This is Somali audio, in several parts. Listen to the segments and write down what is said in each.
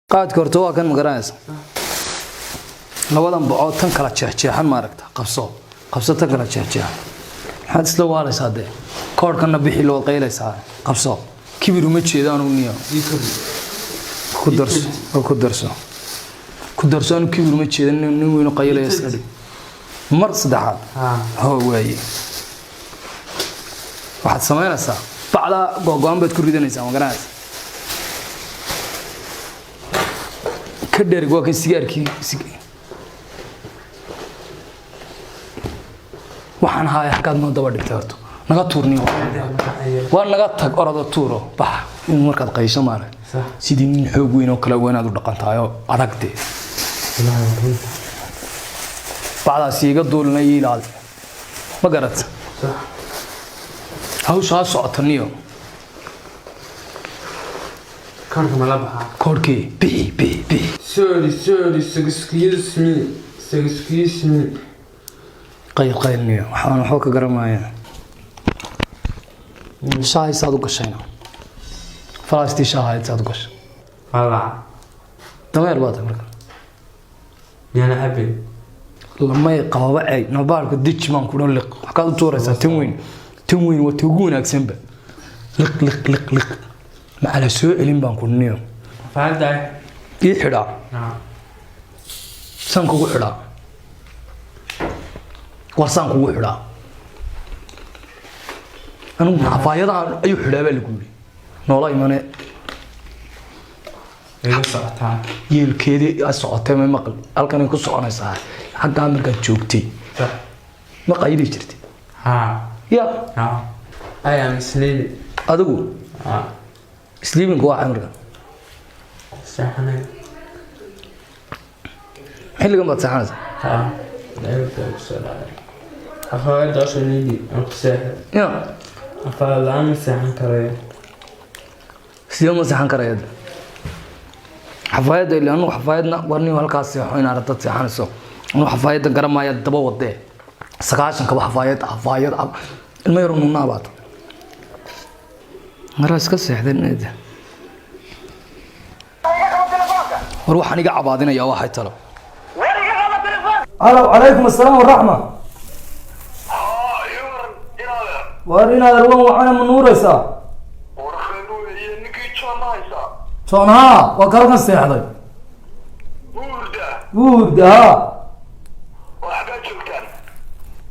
قاعد كرتوا كان مقراس لبدان بقى tan kala jeexjeexan ma aragta qabso tan kala jeexjeexan had isla waalaysaa de koorkana bixi loo qeyleysaa qabso kibir uma jeedaan uu niyo ku darso anu kibir uma jeedan nin weyn qeyleysa iska dhig mar saddexaad ha waaye waxaad sameynaysaa bacda go'aan baad ku ridanaysaa ma garanaysaa ka dherig waa kan sigaarkii waxaan haay xaqad ma daba dhigtay horto naga tuurniyo waa naga tag orada tuuro bax in markaad qaysho maana sidii nin xoog weyn oo kala weynaad u dhaqantaayo adagtay bacdaas iga duulna ilaal ma garad hawsha socotaniyo كارك ملابها كوركي بي سوري سكسكيوز مي قيل نيو waxaan waxa ka garamayaa shaay saad u gashayna falaasti shaay saad u gashay والله dameer baad marka yana abi lama qababa ay nabaarka dijman ku liq waxa u tuuraysaa tan weyn waa tugu wanaagsan ba liq ما على سوء اللي بنكون نيو فهذا يحرا سانكو حرا ورسانكو حرا أنا عفايض أي حرا بالقولي نولا إيمانه يلكيدي الصوت ما مقل ألكن يكون صوت أنا صح حتى عمرك تشوكتي ما قايد يشتري يا أيام سنين أدو سليمك واحد مرة ساحنا حلو كم بتسحنا لا يبدأ بسرعة أخوي داشو نيدي أنك ساحر يا أفعل عامل ساحن كرايا سليم ساحن كرايا حفايد اللي أنو حفايدنا ورني وهالكاس حين عرضت ساحن سو أنو حفايد قرم ما يدبوا وده سكاشن كب حفايد ما يرون نابات مراس كسيحدين نيده وروح أنا قاعد بعدين يا واحد ترى الو عليكم السلام والرحمة وارينا الروان وعنا من نور يسا شونها وكرنا السيحدين وورده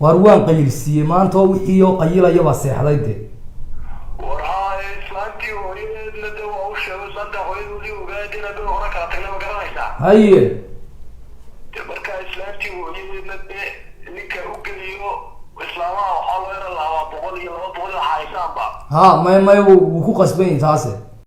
وروان قيل السيمان تو إيو قيل يبا السيحدين دي هاي marka islaantii wooyadna ninka u galiyo islaamaha waxa loo yar lahaa 100 iyo 200 haysaanba ha may uu ku qasbay intaas